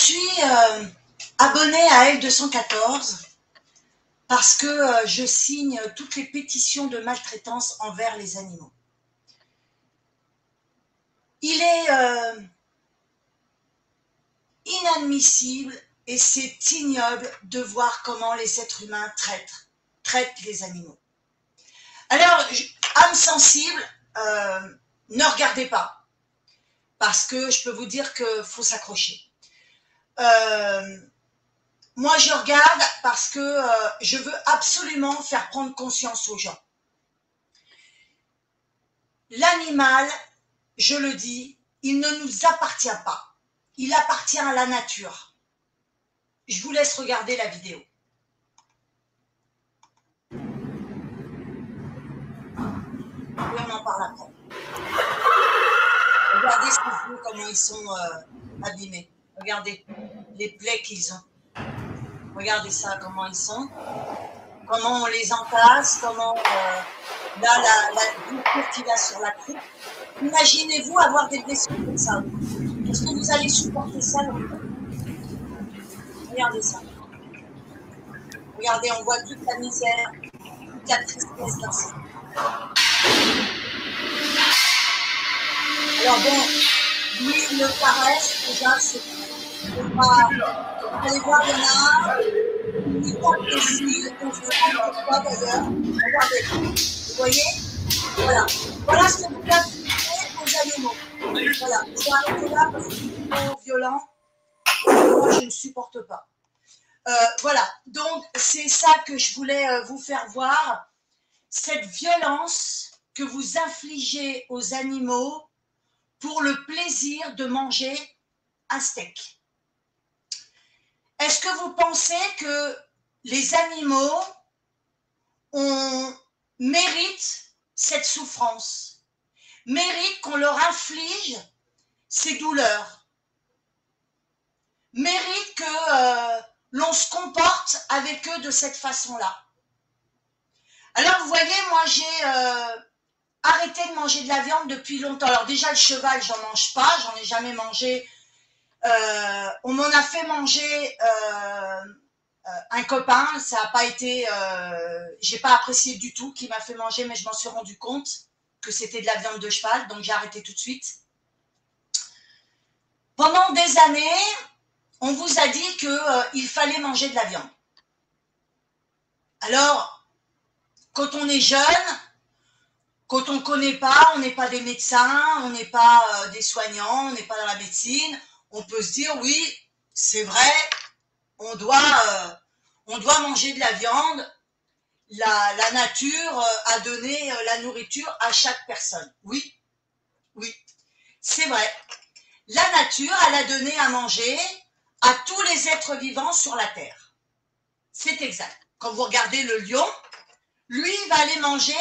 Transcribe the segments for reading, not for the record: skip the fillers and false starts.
suis abonnée à L214 parce que je signe toutes les pétitions de maltraitance envers les animaux. Il est inadmissible et c'est ignoble de voir comment les êtres humains traitent les animaux. Alors, âme sensible, ne regardez pas, parce que je peux vous dire qu'il faut s'accrocher. Moi, je regarde parce que je veux absolument faire prendre conscience aux gens. L'animal, je le dis, il ne nous appartient pas. Il appartient à la nature. Je vous laisse regarder la vidéo. Et on en parle après. Regardez ce que vous, comment ils sont abîmés. Regardez les plaies qu'ils ont. Regardez ça, comment ils sont. Comment on les entasse, comment là, la blessure qu'il a sur la croupe. Imaginez-vous avoir des blessures comme ça. Est-ce que vous allez supporter ça? Regardez ça. Regardez, on voit toute la misère, toute la tristesse dans ça. Alors bon, lui, il le caresse, déjà, c'est pas... Vous allez voir, il y en a un, il tape ici, on se demande pourquoi d'ailleurs. Regardez, vous voyez? Voilà. Voilà ce que vous faites aux animaux. Voilà, je vais arrêter là parce que c'est trop violent. Moi, je ne supporte pas. Voilà, donc c'est ça que je voulais vous faire voir. Cette violence que vous infligez aux animaux pour le plaisir de manger un steak. Est-ce que vous pensez que les animaux méritent cette souffrance, méritent qu'on leur inflige ces douleurs, méritent que l'on se comporte avec eux de cette façon-là? Alors vous voyez, moi j'ai arrêté de manger de la viande depuis longtemps. Alors déjà le cheval, j'en mange pas, j'en ai jamais mangé. On m'en a fait manger un copain, ça n'a pas été, j'ai pas apprécié du tout qu'il m'a fait manger, mais je m'en suis rendu compte que c'était de la viande de cheval, donc j'ai arrêté tout de suite. Pendant des années, on vous a dit qu'il fallait manger de la viande. Alors, quand on est jeune, quand on ne connaît pas, on n'est pas des médecins, on n'est pas des soignants, on n'est pas dans la médecine, on peut se dire oui, c'est vrai, on doit manger de la viande, la nature a donné la nourriture à chaque personne. Oui, oui, c'est vrai. La nature, elle a donné à manger à tous les êtres vivants sur la terre. C'est exact. Quand vous regardez le lion, lui, il va aller manger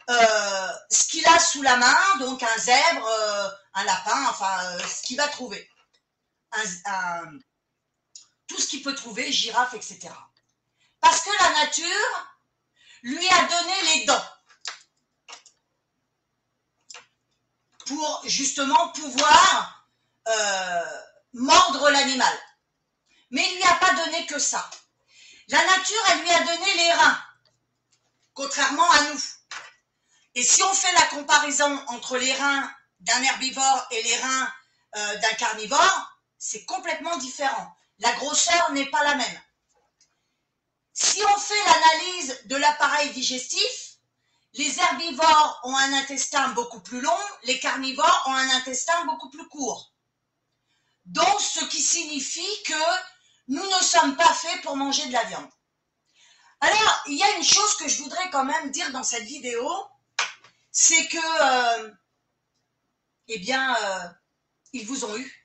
ce qu'il a sous la main, donc un zèbre, un lapin, enfin, ce qu'il va trouver. Tout ce qu'il peut trouver, girafe, etc. Parce que la nature lui a donné les dents pour justement pouvoir mordre l'animal. Mais il ne lui a pas donné que ça. La nature, elle lui a donné les reins, contrairement à nous. Et si on fait la comparaison entre les reins d'un herbivore et les reins d'un carnivore, c'est complètement différent. La grosseur n'est pas la même. Si on fait l'analyse de l'appareil digestif, les herbivores ont un intestin beaucoup plus long, les carnivores ont un intestin beaucoup plus court. Donc, ce qui signifie que nous ne sommes pas faits pour manger de la viande. Alors, il y a une chose que je voudrais quand même dire dans cette vidéo, c'est que, ils vous ont eu.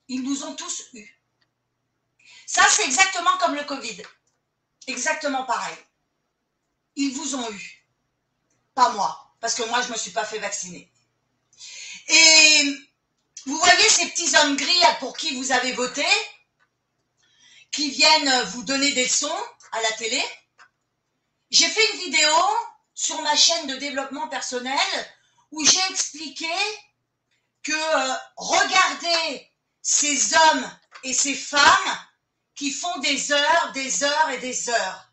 Ils nous ont tous eu. Ça, c'est exactement comme le Covid. Exactement pareil. Ils vous ont eu. Pas moi, parce que moi, je ne me suis pas fait vacciner. Et vous voyez ces petits hommes gris pour qui vous avez voté, qui viennent vous donner des leçons à la télé. J'ai fait une vidéo sur ma chaîne de développement personnel où j'ai expliqué que regardez ces hommes et ces femmes qui font des heures et des heures,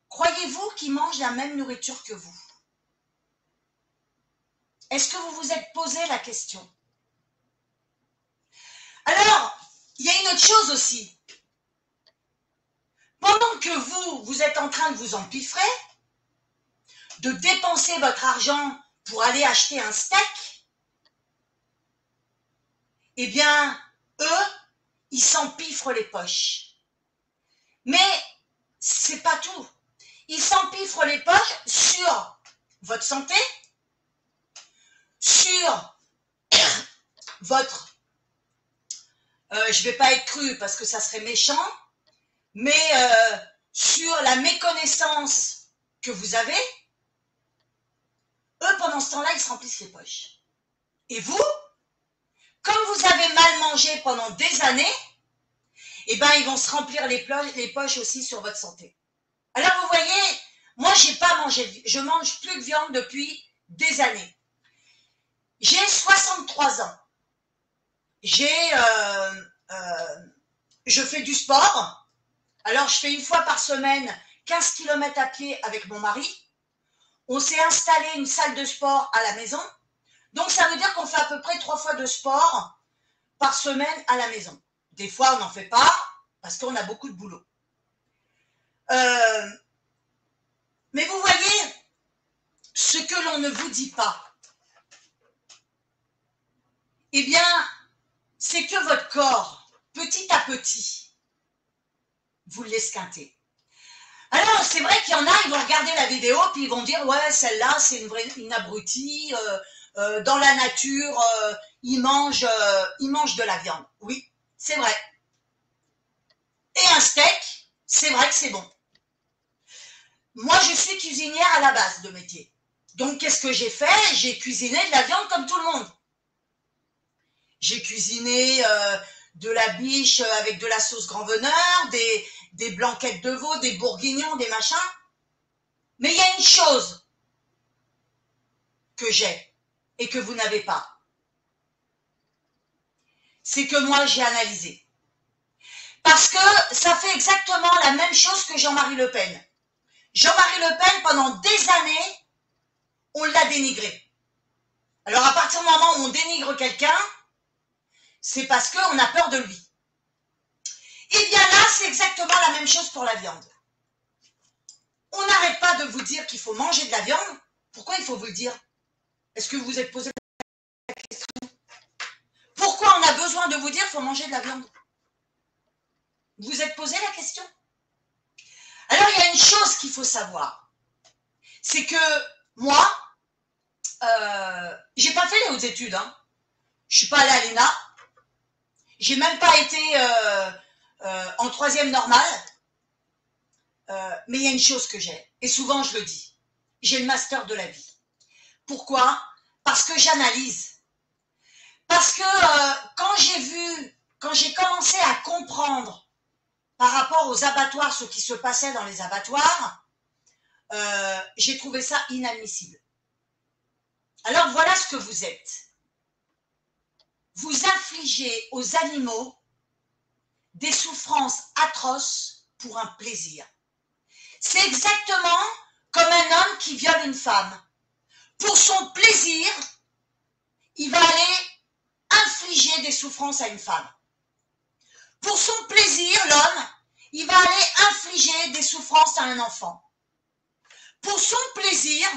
croyez-vous qu'ils mangent la même nourriture que vous? Est-ce que vous vous êtes posé la question? Alors, il y a une autre chose aussi. Pendant que vous êtes en train de vous empiffrer, de dépenser votre argent pour aller acheter un steak, eh bien, eux, ils s'empiffrent les poches. Mais c'est pas tout. Ils s'empiffrent les poches sur votre santé, sur votre... je vais pas être cru parce que ça serait méchant, mais sur la méconnaissance que vous avez, eux, pendant ce temps-là, ils se remplissent les poches. Et vous, comme vous avez mal mangé pendant des années, eh ben, ils vont se remplir les poches aussi sur votre santé. Alors, vous voyez, moi, je mange plus de viande depuis des années. J'ai 63 ans. Je fais du sport. Alors, je fais une fois par semaine 15 km à pied avec mon mari. On s'est installé une salle de sport à la maison. Donc, ça veut dire qu'on fait à peu près 3 fois de sport par semaine à la maison. Des fois, on n'en fait pas parce qu'on a beaucoup de boulot. Mais vous voyez, ce que l'on ne vous dit pas, eh bien, c'est que votre corps, petit à petit, vous l'esquintez. Alors, c'est vrai qu'il y en a, ils vont regarder la vidéo, puis ils vont dire, ouais, celle-là, c'est une abrutie, dans la nature, ils mangent de la viande. Oui, c'est vrai. Et un steak, c'est vrai que c'est bon. Moi, je suis cuisinière à la base de métier. Donc, qu'est-ce que j'ai fait? J'ai cuisiné de la viande comme tout le monde. J'ai cuisiné de la biche avec de la sauce grand veneur, des blanquettes de veau, des bourguignons, des machins. Mais il y a une chose que j'ai et que vous n'avez pas. C'est que moi, j'ai analysé. Parce que ça fait exactement la même chose que Jean-Marie Le Pen. Jean-Marie Le Pen, pendant des années, on l'a dénigré. Alors, à partir du moment où on dénigre quelqu'un, c'est parce qu'on a peur de lui. Et bien là, c'est exactement la même chose pour la viande. On n'arrête pas de vous dire qu'il faut manger de la viande. Pourquoi il faut vous le dire? Est-ce que vous vous êtes posé la question? Pourquoi on a besoin de vous dire qu'il faut manger de la viande? Vous vous êtes posé la question? Alors, il y a une chose qu'il faut savoir. C'est que moi, j'ai pas fait les hautes études. Hein. Je suis pas allée à l'ENA. J'ai même pas été en troisième normale. Mais il y a une chose que j'ai, et souvent je le dis, j'ai le master de la vie. Pourquoi? Parce que j'analyse. Parce que quand j'ai commencé à comprendre par rapport aux abattoirs, ce qui se passait dans les abattoirs, j'ai trouvé ça inadmissible. Alors voilà ce que vous êtes. Vous infligez aux animaux des souffrances atroces pour un plaisir. C'est exactement comme un homme qui viole une femme. Pour son plaisir, il va aller infliger des souffrances à une femme. Pour son plaisir, l'homme, il va aller infliger des souffrances à un enfant. Pour son plaisir,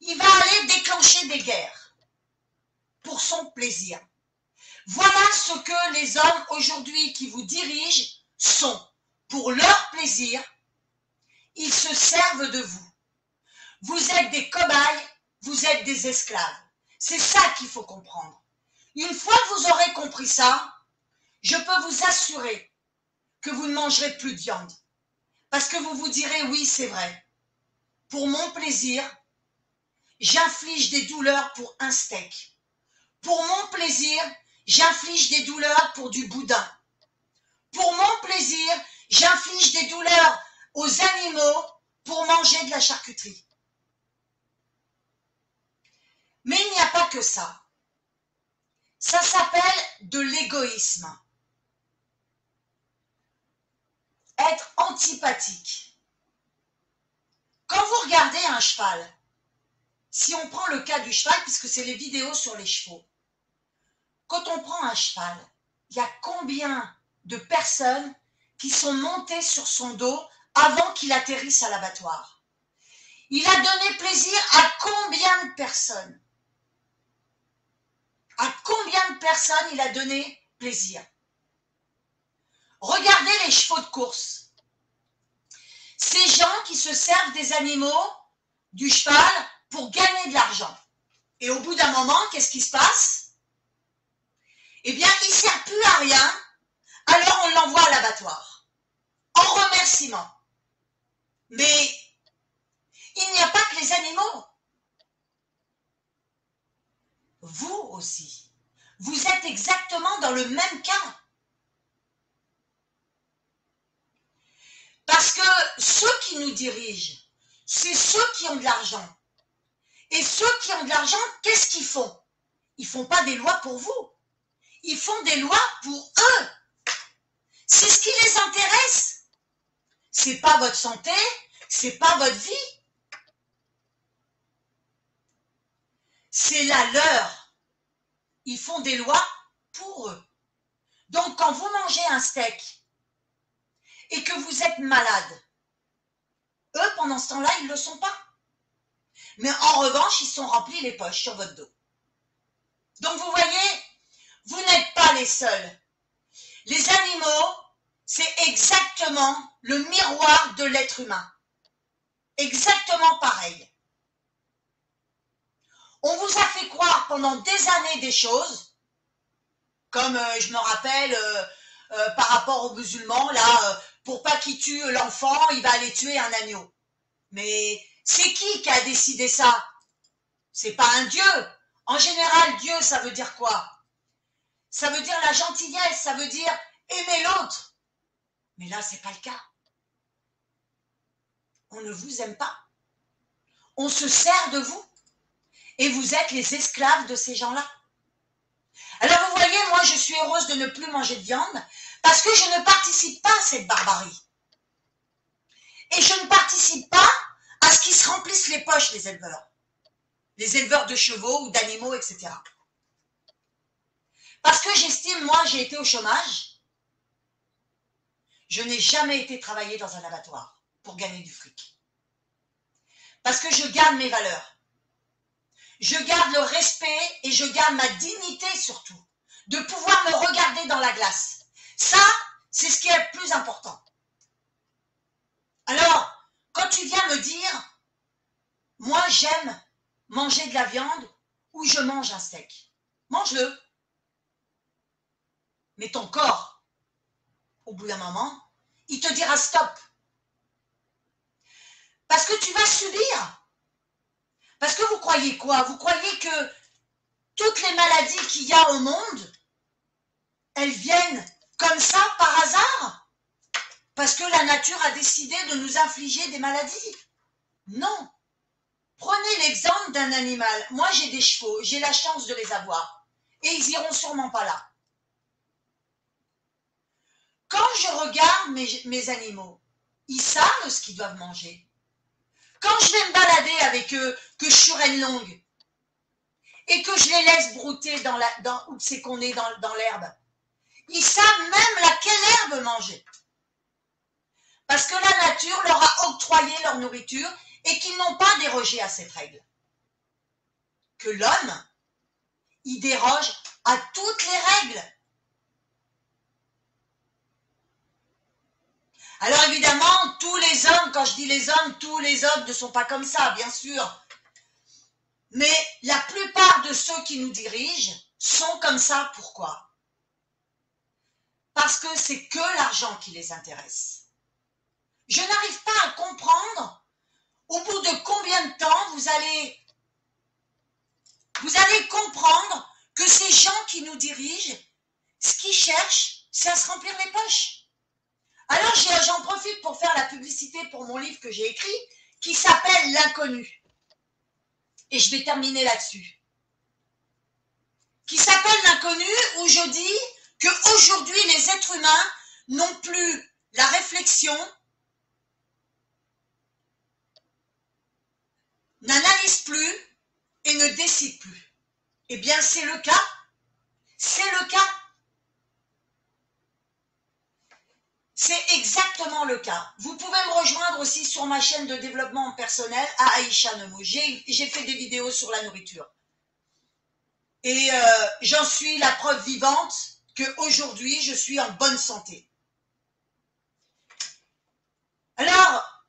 il va aller déclencher des guerres. Pour son plaisir. Voilà ce que les hommes aujourd'hui qui vous dirigent sont. Pour leur plaisir, ils se servent de vous. Vous êtes des cobayes, vous êtes des esclaves. C'est ça qu'il faut comprendre. Une fois que vous aurez compris ça, je peux vous assurer que vous ne mangerez plus de viande. Parce que vous vous direz, oui, c'est vrai. Pour mon plaisir, j'inflige des douleurs pour un steak. Pour mon plaisir, j'inflige des douleurs pour du boudin. Pour mon plaisir, j'inflige des douleurs aux animaux pour manger de la charcuterie. Mais il n'y a pas que ça. Ça s'appelle de l'égoïsme. être antipathique. Quand vous regardez un cheval, si on prend le cas du cheval, puisque c'est les vidéos sur les chevaux, quand on prend un cheval, il y a combien de personnes qui sont montées sur son dos avant qu'il atterrisse à l'abattoir? Il a donné plaisir à combien de personnes? À combien de personnes il a donné plaisir? Regardez les chevaux de course. Ces gens qui se servent des animaux, du cheval, pour gagner de l'argent. Et au bout d'un moment, qu'est-ce qui se passe? Eh bien, il ne sert plus à rien, alors on l'envoie à l'abattoir, en remerciement. Mais il n'y a pas que les animaux. Vous aussi, vous êtes exactement dans le même cas. Parce que ceux qui nous dirigent, c'est ceux qui ont de l'argent. Et ceux qui ont de l'argent, qu'est-ce qu'ils font? Ils ne font pas des lois pour vous. Ils font des lois pour eux. C'est ce qui les intéresse. C'est pas votre santé, c'est pas votre vie. C'est la leur. Ils font des lois pour eux. Donc quand vous mangez un steak et que vous êtes malade, eux pendant ce temps-là, ils ne le sont pas. Mais en revanche, ils sont remplis les poches sur votre dos. Donc vous voyez, vous n'êtes pas les seuls. Les animaux, c'est exactement le miroir de l'être humain. Exactement pareil. On vous a fait croire pendant des années des choses, comme je me rappelle par rapport aux musulmans, là, pour pas qu'ils tuent l'enfant, il va aller tuer un agneau. Mais c'est qui a décidé ça? C'est pas un Dieu. En général, Dieu, ça veut dire quoi? Ça veut dire la gentillesse, ça veut dire aimer l'autre. Mais là, c'est pas le cas. On ne vous aime pas. On se sert de vous. Et vous êtes les esclaves de ces gens-là. Alors vous voyez, moi je suis heureuse de ne plus manger de viande parce que je ne participe pas à cette barbarie. Et je ne participe pas à ce qu'ils se remplissent les poches, les éleveurs de chevaux ou d'animaux, etc. Parce que j'estime, moi j'ai été au chômage, je n'ai jamais été travailler dans un abattoir pour gagner du fric. Parce que je garde mes valeurs. Je garde le respect et je garde ma dignité surtout, de pouvoir me regarder dans la glace. Ça, c'est ce qui est le plus important. Alors, quand tu viens me dire, moi j'aime manger de la viande ou je mange un steak, mange-le. Mais ton corps, au bout d'un moment, il te dira stop. Parce que tu vas subir. Parce que vous croyez quoi? Vous croyez que toutes les maladies qu'il y a au monde, elles viennent comme ça par hasard? Parce que la nature a décidé de nous infliger des maladies? Non. Prenez l'exemple d'un animal. Moi, j'ai des chevaux, j'ai la chance de les avoir. Et ils iront sûrement pas là. Quand je regarde mes animaux, ils savent ce qu'ils doivent manger. Quand je vais me balader avec eux, que je suis reine longue, et que je les laisse brouter où c'est qu'on est dans l'herbe, ils savent même laquelle herbe manger. Parce que la nature leur a octroyé leur nourriture et qu'ils n'ont pas dérogé à cette règle. Que l'homme, il déroge à toutes les règles. Alors évidemment, tous les hommes, quand je dis les hommes, tous les hommes ne sont pas comme ça, bien sûr. Mais la plupart de ceux qui nous dirigent sont comme ça. Pourquoi? Parce que c'est que l'argent qui les intéresse. Je n'arrive pas à comprendre au bout de combien de temps vous allez comprendre que ces gens qui nous dirigent, ce qu'ils cherchent, c'est à se remplir les poches. Alors j'en profite pour faire la publicité pour mon livre que j'ai écrit, qui s'appelle L'inconnu. Et je vais terminer là-dessus. Qui s'appelle L'inconnu, où je dis qu'aujourd'hui les êtres humains n'ont plus la réflexion n'analyse plus et ne décide plus. Eh bien, c'est le cas. C'est le cas. C'est exactement le cas. Vous pouvez me rejoindre aussi sur ma chaîne de développement personnel à Aïcha Nemo. J'ai fait des vidéos sur la nourriture. Et j'en suis la preuve vivante qu'aujourd'hui, je suis en bonne santé. Alors,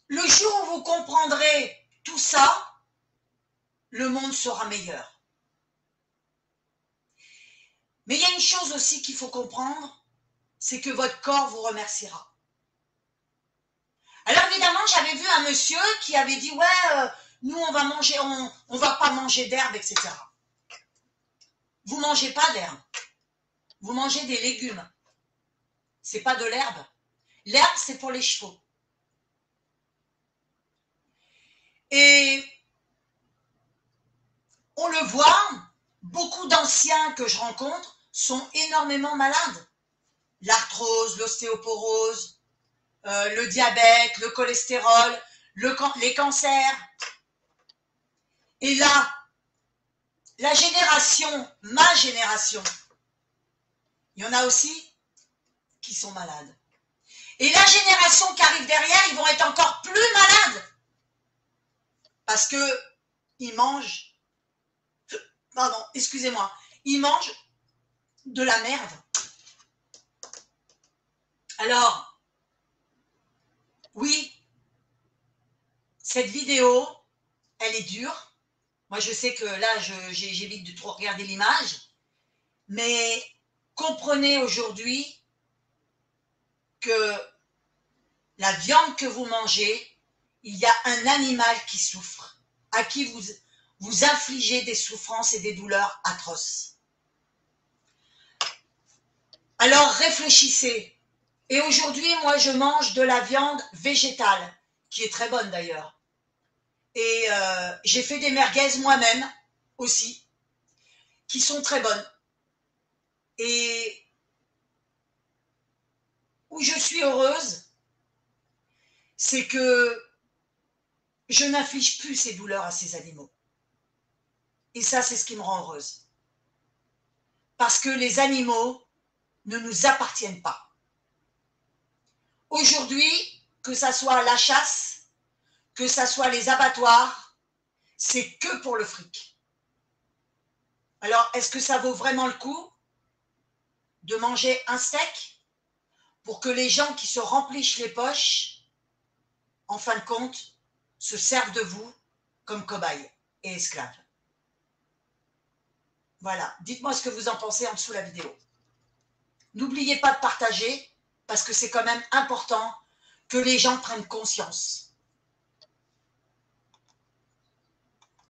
le jour où vous comprendrez tout ça, le monde sera meilleur. Mais il y a une chose aussi qu'il faut comprendre, c'est que votre corps vous remerciera. Alors évidemment, j'avais vu un monsieur qui avait dit « Ouais, nous on va manger, on va pas manger d'herbe, etc. » Vous mangez pas d'herbe. Vous mangez des légumes. C'est pas de l'herbe. L'herbe, c'est pour les chevaux. Et on le voit, beaucoup d'anciens que je rencontre sont énormément malades. L'arthrose, l'ostéoporose, le diabète, le cholestérol, les cancers. Et là, la génération, ma génération, il y en a aussi qui sont malades. Et la génération qui arrive derrière, ils vont être encore plus malades. Parce que ils mangent, pardon, excusez-moi, ils mangent de la merde. Alors, oui, cette vidéo, elle est dure. Moi, je sais que là, j'évite de trop regarder l'image. Mais comprenez aujourd'hui que la viande que vous mangez, il y a un animal qui souffre, à qui vous infligez des souffrances et des douleurs atroces. Alors réfléchissez. Et aujourd'hui, moi, je mange de la viande végétale, qui est très bonne d'ailleurs. Et j'ai fait des merguez moi-même aussi, qui sont très bonnes. Et où je suis heureuse, c'est que je n'inflige plus ces douleurs à ces animaux. Et ça, c'est ce qui me rend heureuse. Parce que les animaux ne nous appartiennent pas. Aujourd'hui, que ça soit la chasse, que ça soit les abattoirs, c'est que pour le fric. Alors, est-ce que ça vaut vraiment le coup de manger un steak pour que les gens qui se remplissent les poches, en fin de compte, se servent de vous comme cobayes et esclaves? Voilà, dites-moi ce que vous en pensez en dessous de la vidéo. N'oubliez pas de partager, parce que c'est quand même important que les gens prennent conscience.